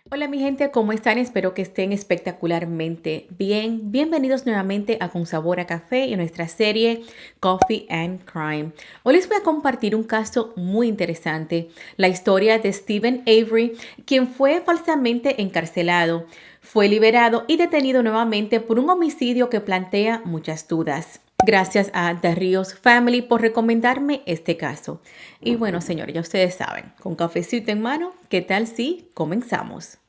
Hola mi gente, ¿cómo están? Espero que estén espectacularmente bien. Bienvenidos nuevamente a Con Sabor a Café y a nuestra serie Coffee and Crime. Hoy les voy a compartir un caso muy interesante, la historia de Stephen Avery, quien fue falsamente encarcelado, fue liberado y detenido nuevamente por un homicidio que plantea muchas dudas. Gracias a The Rios Family por recomendarme este caso. Y bueno, señores, ya ustedes saben, con cafecito en mano, ¿qué tal si comenzamos?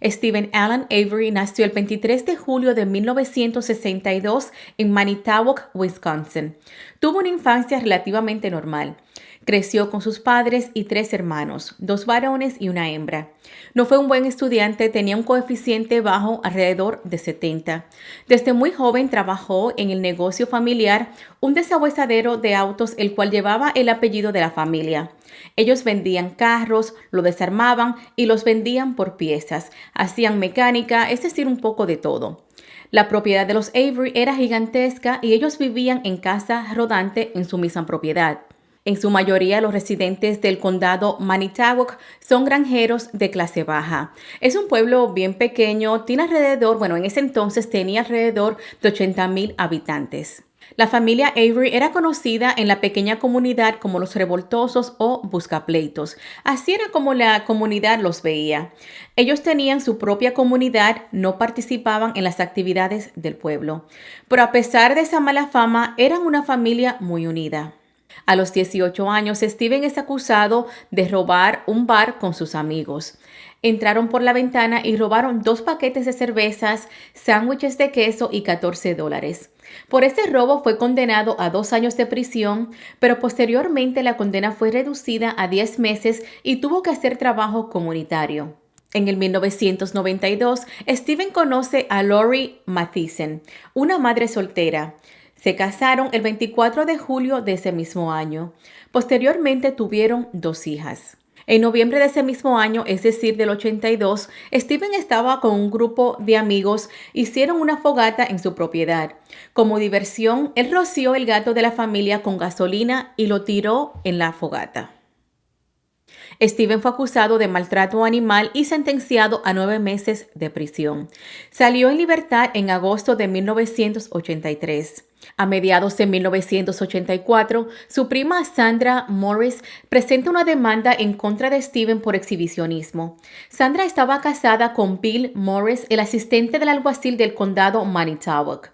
Stephen Allen Avery nació el 23 de julio de 1962 en Manitowoc, Wisconsin. Tuvo una infancia relativamente normal. Creció con sus padres y tres hermanos, dos varones y una hembra. No fue un buen estudiante, tenía un coeficiente bajo alrededor de 70. Desde muy joven trabajó en el negocio familiar, un desahuesadero de autos, el cual llevaba el apellido de la familia. Ellos vendían carros, lo desarmaban y los vendían por piezas. Hacían mecánica, es decir, un poco de todo. La propiedad de los Avery era gigantesca y ellos vivían en casa rodante en su misma propiedad. En su mayoría, los residentes del condado Manitowoc son granjeros de clase baja. Es un pueblo bien pequeño, tiene alrededor, bueno, en ese entonces tenía alrededor de 80,000 habitantes. La familia Avery era conocida en la pequeña comunidad como los revoltosos o buscapleitos. Así era como la comunidad los veía. Ellos tenían su propia comunidad, no participaban en las actividades del pueblo. Pero a pesar de esa mala fama, eran una familia muy unida. A los 18 años, Steven es acusado de robar un bar con sus amigos. Entraron por la ventana y robaron 2 paquetes de cervezas, sándwiches de queso y $14. Por este robo fue condenado a 2 años de prisión, pero posteriormente la condena fue reducida a 10 meses y tuvo que hacer trabajo comunitario. En el 1992, Steven conoce a Lori Mathisen, una madre soltera. Se casaron el 24 de julio de ese mismo año. Posteriormente tuvieron 2 hijas. En noviembre de ese mismo año, es decir, del 82, Steven estaba con un grupo de amigos, hicieron una fogata en su propiedad. Como diversión, él roció el gato de la familia con gasolina y lo tiró en la fogata. Steven fue acusado de maltrato animal y sentenciado a 9 meses de prisión. Salió en libertad en agosto de 1983. A mediados de 1984, su prima Sandra Morris presenta una demanda en contra de Steven por exhibicionismo. Sandra estaba casada con Bill Morris, el asistente del alguacil del condado Manitowoc,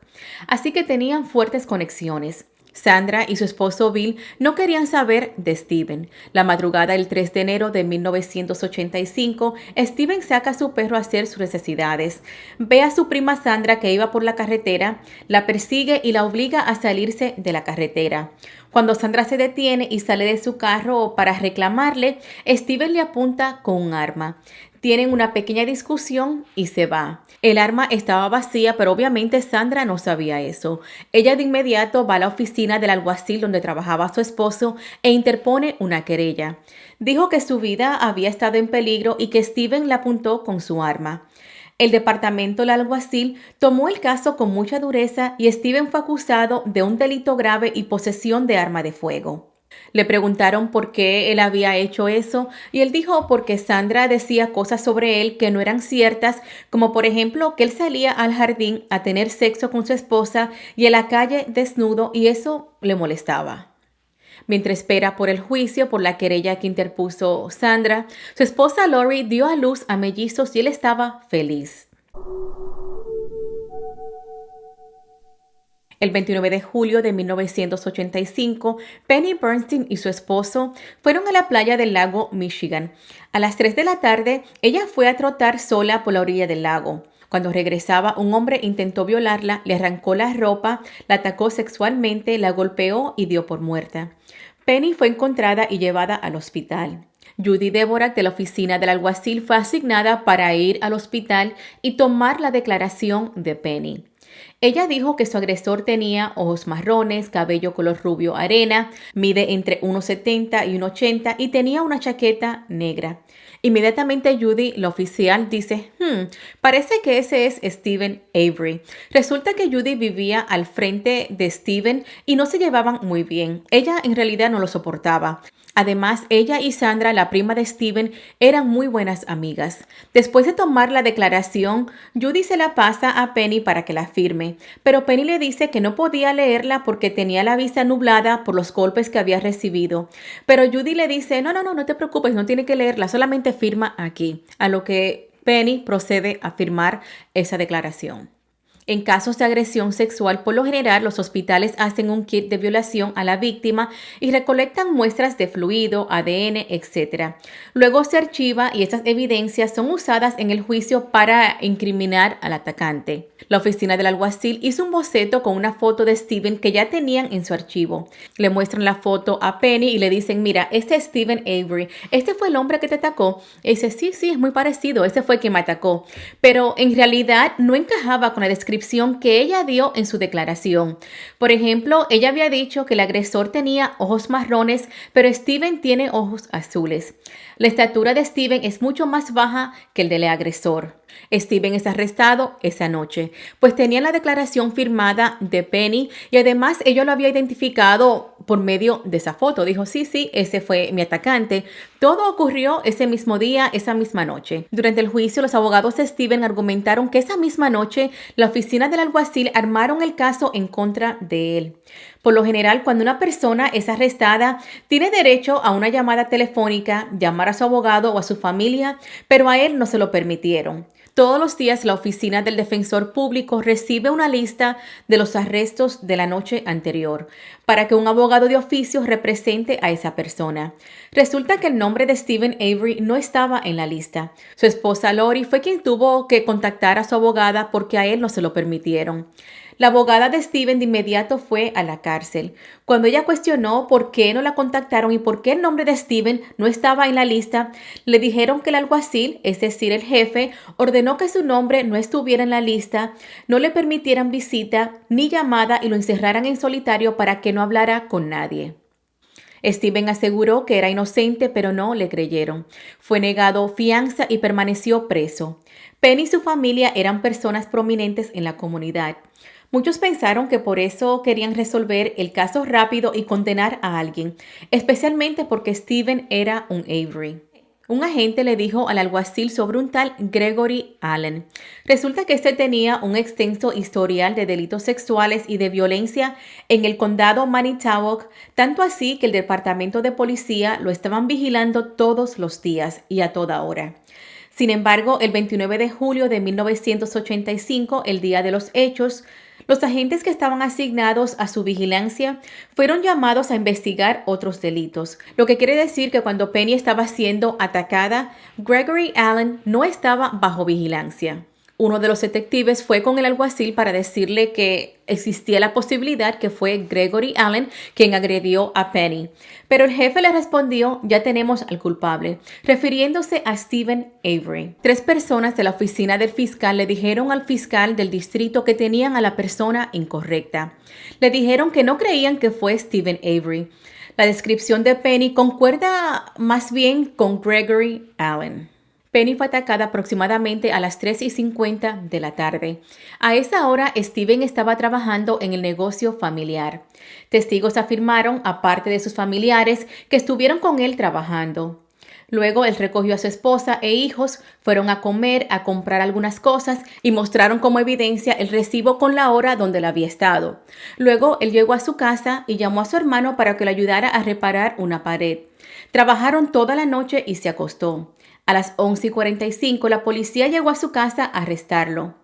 así que tenían fuertes conexiones. Sandra y su esposo Bill no querían saber de Steven. La madrugada del 3 de enero de 1985, Steven saca a su perro a hacer sus necesidades. Ve a su prima Sandra que iba por la carretera, la persigue y la obliga a salirse de la carretera. Cuando Sandra se detiene y sale de su carro para reclamarle, Steven le apunta con un arma. Tienen una pequeña discusión y se va. El arma estaba vacía, pero obviamente Sandra no sabía eso. Ella de inmediato va a la oficina del alguacil donde trabajaba su esposo e interpone una querella. Dijo que su vida había estado en peligro y que Steven la apuntó con su arma. El departamento del alguacil tomó el caso con mucha dureza y Steven fue acusado de un delito grave y posesión de arma de fuego. Le preguntaron por qué él había hecho eso y él dijo porque Sandra decía cosas sobre él que no eran ciertas, como por ejemplo que él salía al jardín a tener sexo con su esposa y en la calle desnudo y eso le molestaba. Mientras espera por el juicio por la querella que interpuso Sandra, su esposa Lori dio a luz a mellizos y él estaba feliz. El 29 de julio de 1985, Penny Bernstein y su esposo fueron a la playa del lago Michigan. A las 3 de la tarde, ella fue a trotar sola por la orilla del lago. Cuando regresaba, un hombre intentó violarla, le arrancó la ropa, la atacó sexualmente, la golpeó y dio por muerta. Penny fue encontrada y llevada al hospital. Judy Deborah de la oficina del alguacil fue asignada para ir al hospital y tomar la declaración de Penny. Ella dijo que su agresor tenía ojos marrones, cabello color rubio arena, mide entre 1,70 y 1,80 y tenía una chaqueta negra. Inmediatamente Judy, la oficial, dice, parece que ese es Stephen Avery. Resulta que Judy vivía al frente de Stephen y no se llevaban muy bien. Ella en realidad no lo soportaba. Además, ella y Sandra, la prima de Stephen, eran muy buenas amigas. Después de tomar la declaración, Judy se la pasa a Penny para que la firme, pero Penny le dice que no podía leerla porque tenía la vista nublada por los golpes que había recibido. Pero Judy le dice, no te preocupes, no tiene que leerla, solamente firma aquí. A lo que Penny procede a firmar esa declaración. En casos de agresión sexual, por lo general, los hospitales hacen un kit de violación a la víctima y recolectan muestras de fluido, ADN, etc. Luego se archiva y estas evidencias son usadas en el juicio para incriminar al atacante. La oficina del alguacil hizo un boceto con una foto de Stephen que ya tenían en su archivo. Le muestran la foto a Penny y le dicen, mira, este es Stephen Avery, este fue el hombre que te atacó. Y dice, sí, es muy parecido, ese fue quien me atacó. Pero en realidad no encajaba con la descripción que ella dio en su declaración. Por ejemplo, ella había dicho que el agresor tenía ojos marrones, pero Stephen tiene ojos azules. La estatura de Stephen es mucho más baja que el del agresor. Stephen es arrestado esa noche, pues tenía la declaración firmada de Penny y además ella lo había identificado por medio de esa foto. Dijo, sí, ese fue mi atacante. Todo ocurrió ese mismo día, esa misma noche. Durante el juicio, los abogados de Stephen argumentaron que esa misma noche la oficina del alguacil armaron el caso en contra de él. Por lo general, cuando una persona es arrestada, tiene derecho a una llamada telefónica, llamar a su abogado o a su familia, pero a él no se lo permitieron. Todos los días la oficina del defensor público recibe una lista de los arrestos de la noche anterior para que un abogado de oficio represente a esa persona. Resulta que el nombre de Stephen Avery no estaba en la lista. Su esposa Lori fue quien tuvo que contactar a su abogada porque a él no se lo permitieron. La abogada de Stephen de inmediato fue a la cárcel. Cuando ella cuestionó por qué no la contactaron y por qué el nombre de Stephen no estaba en la lista, le dijeron que el alguacil, es decir, el jefe, ordenó que su nombre no estuviera en la lista, no le permitieran visita ni llamada y lo encerraran en solitario para que no hablara con nadie. Stephen aseguró que era inocente, pero no le creyeron. Fue negado fianza y permaneció preso. Penny y su familia eran personas prominentes en la comunidad. Muchos pensaron que por eso querían resolver el caso rápido y condenar a alguien, especialmente porque Stephen era un Avery. Un agente le dijo al alguacil sobre un tal Gregory Allen. Resulta que este tenía un extenso historial de delitos sexuales y de violencia en el condado Manitowoc, tanto así que el departamento de policía lo estaban vigilando todos los días y a toda hora. Sin embargo, el 29 de julio de 1985, el día de los hechos, los agentes que estaban asignados a su vigilancia fueron llamados a investigar otros delitos, lo que quiere decir que cuando Penny estaba siendo atacada, Gregory Allen no estaba bajo vigilancia. Uno de los detectives fue con el alguacil para decirle que existía la posibilidad que fue Gregory Allen quien agredió a Penny. Pero el jefe le respondió, ya tenemos al culpable, refiriéndose a Stephen Avery. 3 personas de la oficina del fiscal le dijeron al fiscal del distrito que tenían a la persona incorrecta. Le dijeron que no creían que fue Stephen Avery. La descripción de Penny concuerda más bien con Gregory Allen. Penny fue atacada aproximadamente a las 3:50 de la tarde. A esa hora, Stephen estaba trabajando en el negocio familiar. Testigos afirmaron, aparte de sus familiares, que estuvieron con él trabajando. Luego, él recogió a su esposa e hijos, fueron a comer, a comprar algunas cosas y mostraron como evidencia el recibo con la hora donde él había estado. Luego, él llegó a su casa y llamó a su hermano para que le ayudara a reparar una pared. Trabajaron toda la noche y se acostó. A las 11:45 la policía llegó a su casa a arrestarlo.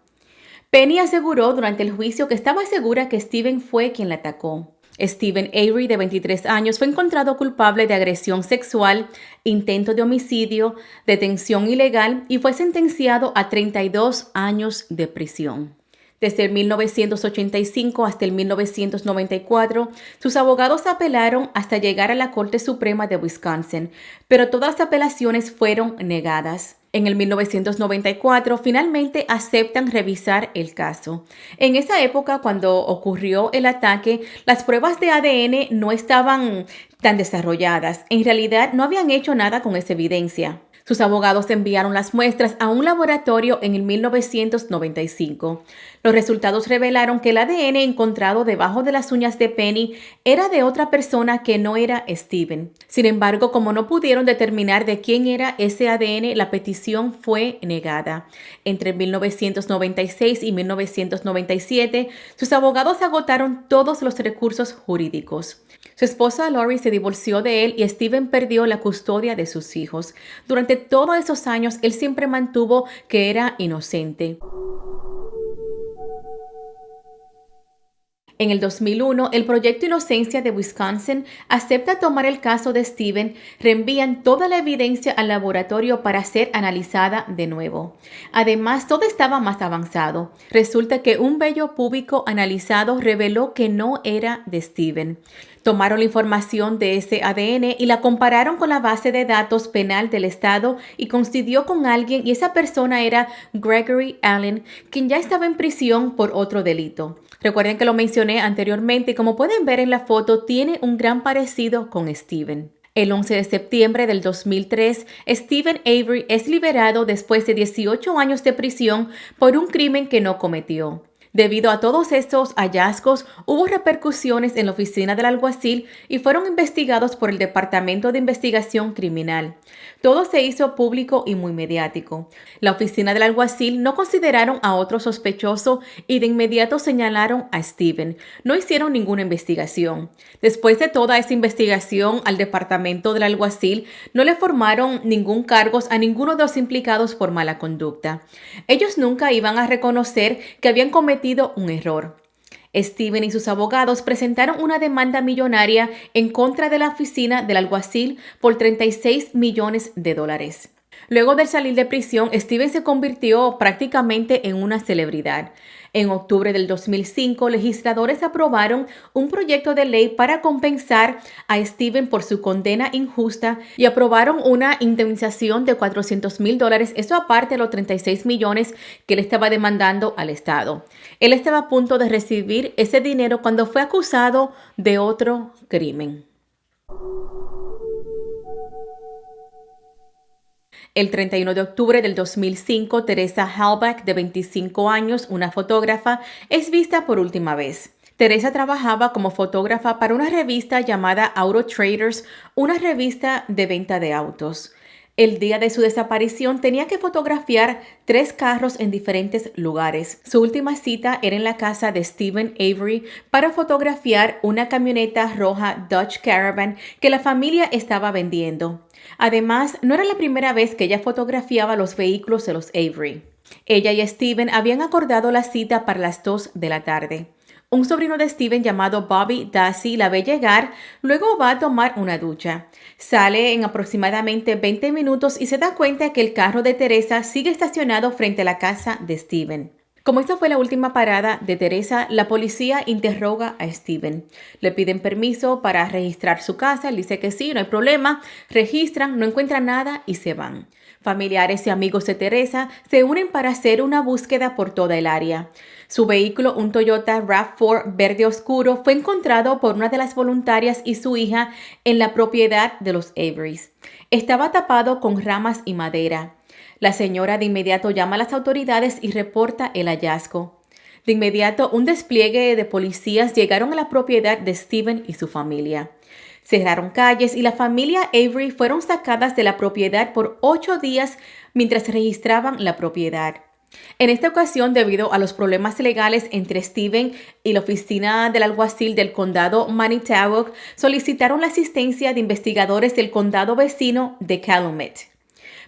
Penny aseguró durante el juicio que estaba segura que Stephen fue quien la atacó. Stephen Avery, de 23 años, fue encontrado culpable de agresión sexual, intento de homicidio, detención ilegal y fue sentenciado a 32 años de prisión. Desde el 1985 hasta el 1994, sus abogados apelaron hasta llegar a la Corte Suprema de Wisconsin, pero todas las apelaciones fueron negadas. En el 1994, finalmente aceptan revisar el caso. En esa época, cuando ocurrió el ataque, las pruebas de ADN no estaban tan desarrolladas. En realidad, no habían hecho nada con esa evidencia. Sus abogados enviaron las muestras a un laboratorio en el 1995. Los resultados revelaron que el ADN encontrado debajo de las uñas de Penny era de otra persona que no era Steven. Sin embargo, como no pudieron determinar de quién era ese ADN, la petición fue negada. Entre 1996 y 1997, sus abogados agotaron todos los recursos jurídicos. Su esposa Lori se divorció de él y Steven perdió la custodia de sus hijos. Durante todos esos años, él siempre mantuvo que era inocente. En el 2001, el Proyecto Inocencia de Wisconsin acepta tomar el caso de Steven, reenvían toda la evidencia al laboratorio para ser analizada de nuevo. Además, todo estaba más avanzado. Resulta que un vello púbico analizado reveló que no era de Steven. Tomaron la información de ese ADN y la compararon con la base de datos penal del estado y coincidió con alguien y esa persona era Gregory Allen, quien ya estaba en prisión por otro delito. Recuerden que lo mencioné anteriormente y como pueden ver en la foto tiene un gran parecido con Steven. El 11 de septiembre del 2003, Steven Avery es liberado después de 18 años de prisión por un crimen que no cometió. Debido a todos estos hallazgos, hubo repercusiones en la oficina del alguacil y fueron investigados por el Departamento de Investigación Criminal. Todo se hizo público y muy mediático. La oficina del alguacil no consideraron a otro sospechoso y de inmediato señalaron a Steven. No hicieron ninguna investigación. Después de toda esa investigación al Departamento del Alguacil, no le formaron ningún cargo a ninguno de los implicados por mala conducta. Ellos nunca iban a reconocer que habían cometido un error. Steven y sus abogados presentaron una demanda millonaria en contra de la oficina del alguacil por $36 millones. Luego de salir de prisión, Steven se convirtió prácticamente en una celebridad. En octubre del 2005, legisladores aprobaron un proyecto de ley para compensar a Steven por su condena injusta y aprobaron una indemnización de $400,000, eso aparte de los 36 millones que él estaba demandando al Estado. Él estaba a punto de recibir ese dinero cuando fue acusado de otro crimen. El 31 de octubre del 2005, Teresa Halbach, de 25 años, una fotógrafa, es vista por última vez. Teresa trabajaba como fotógrafa para una revista llamada Auto Traders, una revista de venta de autos. El día de su desaparición tenía que fotografiar 3 carros en diferentes lugares. Su última cita era en la casa de Steven Avery para fotografiar una camioneta roja Dodge Caravan que la familia estaba vendiendo. Además, no era la primera vez que ella fotografiaba los vehículos de los Avery. Ella y Steven habían acordado la cita para las 2 de la tarde. Un sobrino de Steven llamado Bobby Dassey la ve llegar, luego va a tomar una ducha. Sale en aproximadamente 20 minutos y se da cuenta que el carro de Teresa sigue estacionado frente a la casa de Steven. Como esta fue la última parada de Teresa, la policía interroga a Steven. Le piden permiso para registrar su casa, él dice que sí, no hay problema, registran, no encuentran nada y se van. Familiares y amigos de Teresa se unen para hacer una búsqueda por toda el área. Su vehículo, un Toyota RAV4 verde oscuro, fue encontrado por una de las voluntarias y su hija en la propiedad de los Averys. Estaba tapado con ramas y madera. La señora de inmediato llama a las autoridades y reporta el hallazgo. De inmediato, un despliegue de policías llegaron a la propiedad de Steven y su familia. Cerraron calles y la familia Avery fueron sacadas de la propiedad por 8 días mientras registraban la propiedad. En esta ocasión, debido a los problemas legales entre Steven y la oficina del alguacil del condado Manitowoc, solicitaron la asistencia de investigadores del condado vecino de Calumet.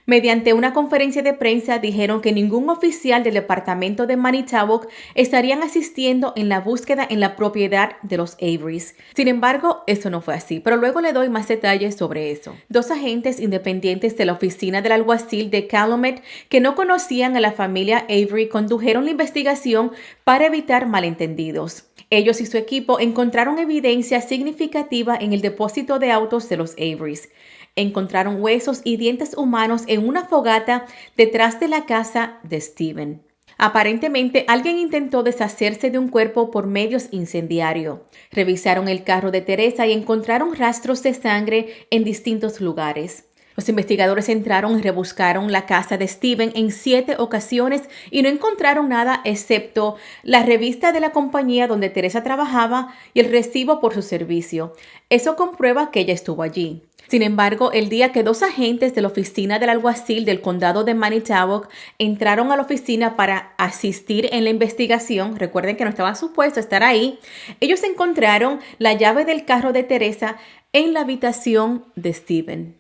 Mediante una conferencia de prensa dijeron que ningún oficial del departamento de Manitowoc estarían asistiendo en la búsqueda en la propiedad de los Averys. Sin embargo, eso no fue así, pero luego le doy más detalles sobre eso. 2 agentes independientes de la oficina del alguacil de Calumet que no conocían a la familia Avery condujeron la investigación para evitar malentendidos. Ellos y su equipo encontraron evidencia significativa en el depósito de autos de los Averys. Encontraron huesos y dientes humanos en una fogata detrás de la casa de Steven. Aparentemente, alguien intentó deshacerse de un cuerpo por medios incendiarios. Revisaron el carro de Teresa y encontraron rastros de sangre en distintos lugares. Los investigadores entraron y rebuscaron la casa de Steven en 7 ocasiones y no encontraron nada excepto la revista de la compañía donde Teresa trabajaba y el recibo por su servicio. Eso comprueba que ella estuvo allí. Sin embargo, el día que 2 agentes de la oficina del alguacil del condado de Manitowoc entraron a la oficina para asistir en la investigación, recuerden que no estaban supuestos a estar ahí, ellos encontraron la llave del carro de Teresa en la habitación de Steven.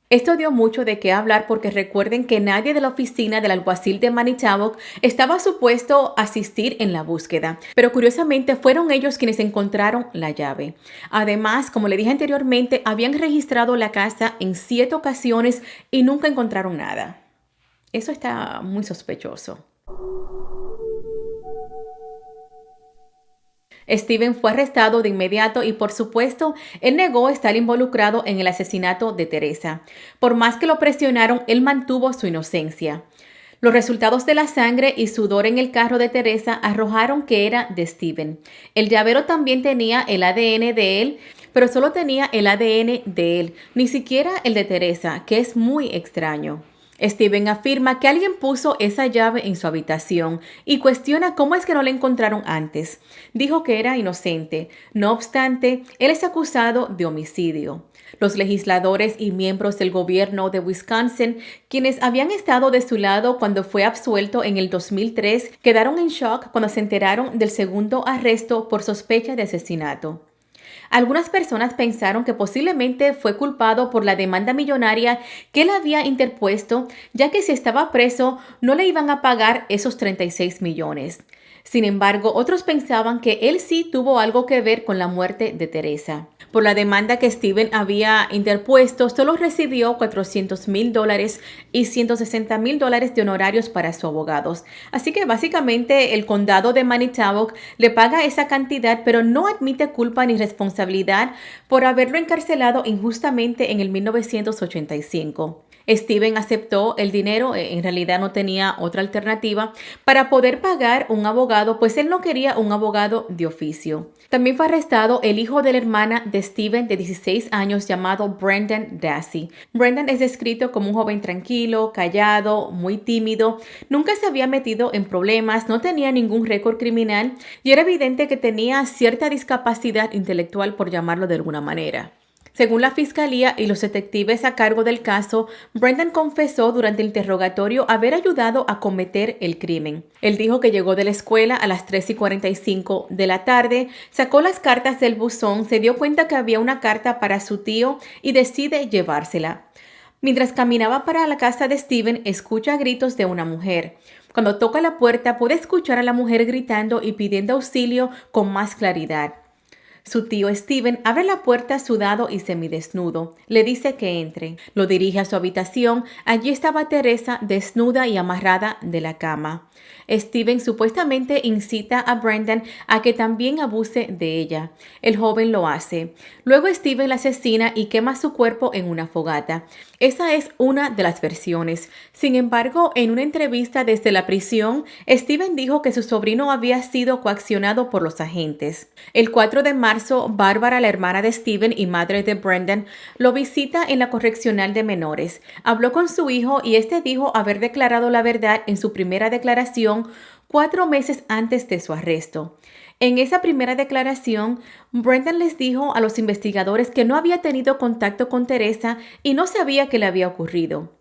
Esto dio mucho de qué hablar porque recuerden que nadie de la oficina del alguacil de Manitowoc estaba supuesto a asistir en la búsqueda, pero curiosamente fueron ellos quienes encontraron la llave. Además, como le dije anteriormente, habían registrado la casa en 7 ocasiones y nunca encontraron nada. Eso está muy sospechoso. Steven fue arrestado de inmediato y, por supuesto, él negó estar involucrado en el asesinato de Teresa. Por más que lo presionaron, él mantuvo su inocencia. Los resultados de la sangre y sudor en el carro de Teresa arrojaron que era de Steven. El llavero también tenía el ADN de él, pero solo tenía el ADN de él, ni siquiera el de Teresa, que es muy extraño. Steven afirma que alguien puso esa llave en su habitación y cuestiona cómo es que no la encontraron antes. Dijo que era inocente. No obstante, él es acusado de homicidio. Los legisladores y miembros del gobierno de Wisconsin, quienes habían estado de su lado cuando fue absuelto en el 2003, quedaron en shock cuando se enteraron del segundo arresto por sospecha de asesinato. Algunas personas pensaron que posiblemente fue culpado por la demanda millonaria que él había interpuesto, ya que si estaba preso no le iban a pagar esos 36 millones. Sin embargo, otros pensaban que él sí tuvo algo que ver con la muerte de Teresa. Por la demanda que Steven había interpuesto, solo recibió $400,000 y $160,000 de honorarios para sus abogados. Así que básicamente el condado de Manitowoc le paga esa cantidad, pero no admite culpa ni responsabilidad por haberlo encarcelado injustamente en el 1985. Steven aceptó el dinero, en realidad no tenía otra alternativa para poder pagar un abogado, pues él no quería un abogado de oficio. También fue arrestado el hijo de la hermana de Steven de 16 años llamado Brendan Dassey. Brendan es descrito como un joven tranquilo, callado, muy tímido, nunca se había metido en problemas, no tenía ningún récord criminal y era evidente que tenía cierta discapacidad intelectual, por llamarlo de alguna manera. Según la fiscalía y los detectives a cargo del caso, Brendan confesó durante el interrogatorio haber ayudado a cometer el crimen. Él dijo que llegó de la escuela a las 3:45 de la tarde, sacó las cartas del buzón, se dio cuenta que había una carta para su tío y decide llevársela. Mientras caminaba para la casa de Steven, escucha gritos de una mujer. Cuando toca la puerta, puede escuchar a la mujer gritando y pidiendo auxilio con más claridad. Su tío Steven abre la puerta sudado y semidesnudo. Le dice que entre. Lo dirige a su habitación. Allí estaba Teresa desnuda y amarrada de la cama. Steven supuestamente incita a Brendan a que también abuse de ella. El joven lo hace. Luego Steven la asesina y quema su cuerpo en una fogata. Esa es una de las versiones. Sin embargo, en una entrevista desde la prisión, Steven dijo que su sobrino había sido coaccionado por los agentes. El 4 de marzo, Bárbara, la hermana de Steven y madre de Brendan, lo visita en la correccional de menores. Habló con su hijo y este dijo haber declarado la verdad en su primera declaración 4 meses antes de su arresto. En esa primera declaración, Brendan les dijo a los investigadores que no había tenido contacto con Teresa y no sabía qué le había ocurrido.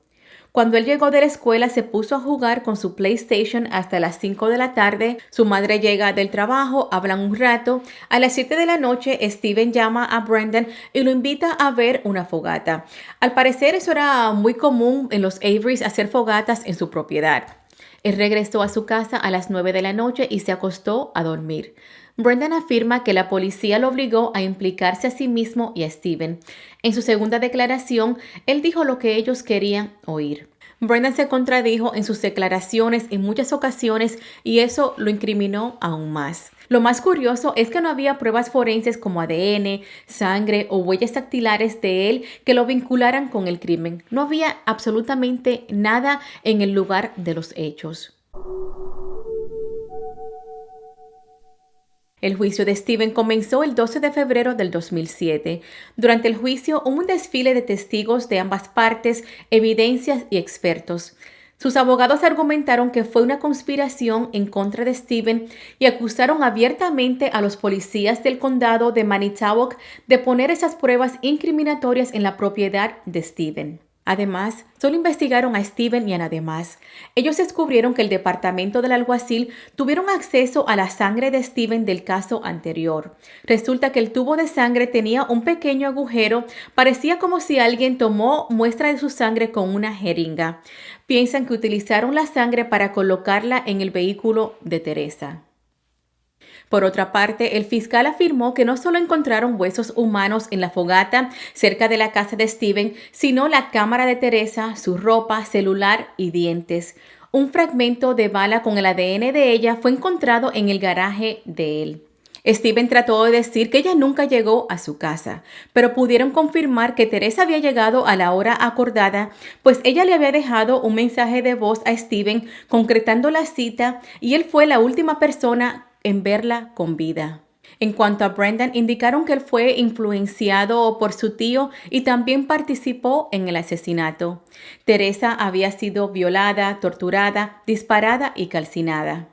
Cuando él llegó de la escuela, se puso a jugar con su PlayStation hasta las 5 de la tarde. Su madre llega del trabajo, hablan un rato. A las 7 de la noche, Steven llama a Brendan y lo invita a ver una fogata. Al parecer, eso era muy común en los Averys, hacer fogatas en su propiedad. Él regresó a su casa a las 9 de la noche y se acostó a dormir. Brendan afirma que la policía lo obligó a implicarse a sí mismo y a Steven. En su segunda declaración, él dijo lo que ellos querían oír. Brendan se contradijo en sus declaraciones en muchas ocasiones y eso lo incriminó aún más. Lo más curioso es que no había pruebas forenses como ADN, sangre o huellas dactilares de él que lo vincularan con el crimen. No había absolutamente nada en el lugar de los hechos. El juicio de Steven comenzó el 12 de febrero del 2007. Durante el juicio hubo un desfile de testigos de ambas partes, evidencias y expertos. Sus abogados argumentaron que fue una conspiración en contra de Steven y acusaron abiertamente a los policías del condado de Manitowoc de poner esas pruebas incriminatorias en la propiedad de Steven. Además, solo investigaron a Steven y a nadie más. Ellos descubrieron que el departamento del alguacil tuvieron acceso a la sangre de Steven del caso anterior. Resulta que el tubo de sangre tenía un pequeño agujero, parecía como si alguien tomó muestra de su sangre con una jeringa. Piensan que utilizaron la sangre para colocarla en el vehículo de Teresa. Por otra parte, el fiscal afirmó que no solo encontraron huesos humanos en la fogata cerca de la casa de Steven, sino la cámara de Teresa, su ropa, celular y dientes. Un fragmento de bala con el ADN de ella fue encontrado en el garaje de él. Steven trató de decir que ella nunca llegó a su casa, pero pudieron confirmar que Teresa había llegado a la hora acordada, pues ella le había dejado un mensaje de voz a Steven concretando la cita y él fue la última persona en verla con vida. En cuanto a Brendan, indicaron que él fue influenciado por su tío y también participó en el asesinato. Teresa había sido violada, torturada, disparada y calcinada.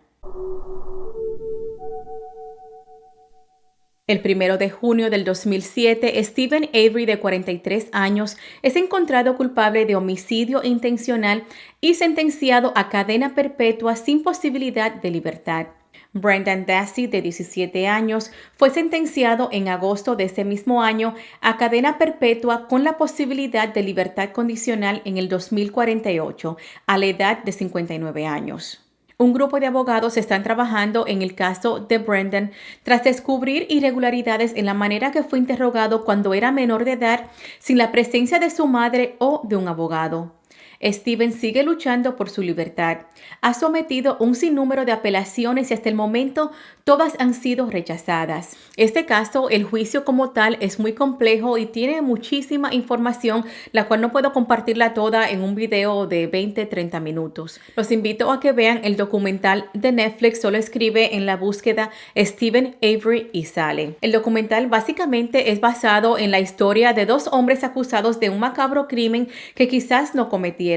El 1 de junio del 2007, Steven Avery, de 43 años, es encontrado culpable de homicidio intencional y sentenciado a cadena perpetua sin posibilidad de libertad. Brendan Dassey, de 17 años, fue sentenciado en agosto de ese mismo año a cadena perpetua con la posibilidad de libertad condicional en el 2048, a la edad de 59 años. Un grupo de abogados están trabajando en el caso de Brendan tras descubrir irregularidades en la manera que fue interrogado cuando era menor de edad sin la presencia de su madre o de un abogado. Steven sigue luchando por su libertad. Ha sometido un sinnúmero de apelaciones y hasta el momento todas han sido rechazadas. Este caso, el juicio como tal, es muy complejo y tiene muchísima información, la cual no puedo compartirla toda en un video de 20-30 minutos. Los invito a que vean el documental de Netflix. Solo escribe en la búsqueda Steven Avery y sale. El documental básicamente es basado en la historia de dos hombres acusados de un macabro crimen que quizás no cometieron.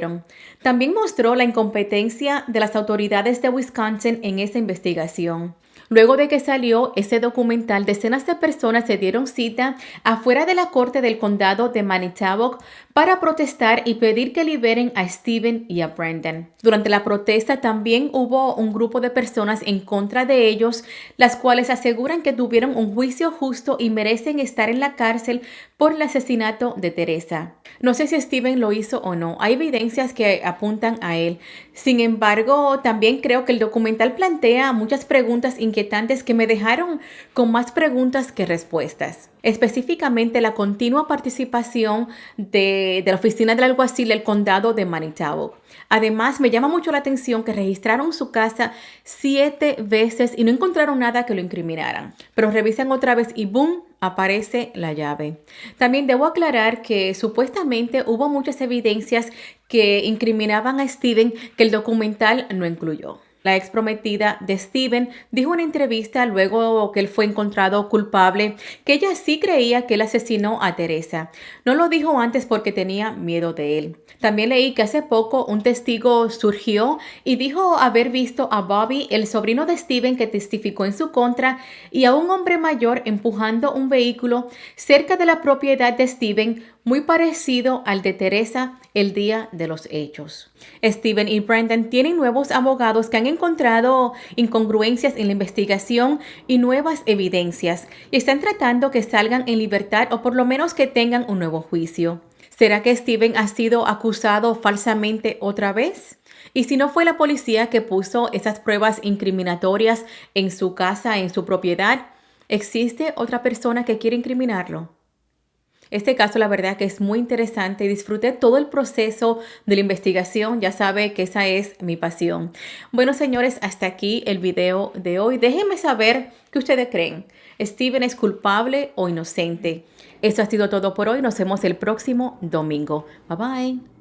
También mostró la incompetencia de las autoridades de Wisconsin en esa investigación. Luego de que salió ese documental, decenas de personas se dieron cita afuera de la corte del condado de Manitowoc para protestar y pedir que liberen a Steven y a Brendan. Durante la protesta también hubo un grupo de personas en contra de ellos, las cuales aseguran que tuvieron un juicio justo y merecen estar en la cárcel por el asesinato de Teresa. No sé si Steven lo hizo o no. Hay evidencias que apuntan a él. Sin embargo, también creo que el documental plantea muchas preguntas inquietantes que me dejaron con más preguntas que respuestas. Específicamente la continua participación de la oficina del alguacil del condado de Manitowoc. Además, me llama mucho la atención que registraron su casa 7 veces y no encontraron nada que lo incriminaran. Pero revisan otra vez y ¡boom!, aparece la llave. También debo aclarar que supuestamente hubo muchas evidencias que incriminaban a Steven que el documental no incluyó. La ex prometida de Steven dijo en una entrevista luego que él fue encontrado culpable que ella sí creía que él asesinó a Teresa. No lo dijo antes porque tenía miedo de él. También leí que hace poco un testigo surgió y dijo haber visto a Bobby, el sobrino de Steven, que testificó en su contra, y a un hombre mayor empujando un vehículo cerca de la propiedad de Steven, muy parecido al de Teresa el día de los hechos. Steven y Brendan tienen nuevos abogados que han encontrado incongruencias en la investigación y nuevas evidencias y están tratando que salgan en libertad o por lo menos que tengan un nuevo juicio. ¿Será que Steven ha sido acusado falsamente otra vez? ¿Y si no fue la policía que puso esas pruebas incriminatorias en su casa, en su propiedad? ¿Existe otra persona que quiere incriminarlo? Este caso, la verdad que es muy interesante y disfruté todo el proceso de la investigación. Ya sabe que esa es mi pasión. Bueno, señores, hasta aquí el video de hoy. Déjenme saber qué ustedes creen. ¿Steven es culpable o inocente? Eso ha sido todo por hoy. Nos vemos el próximo domingo. Bye bye.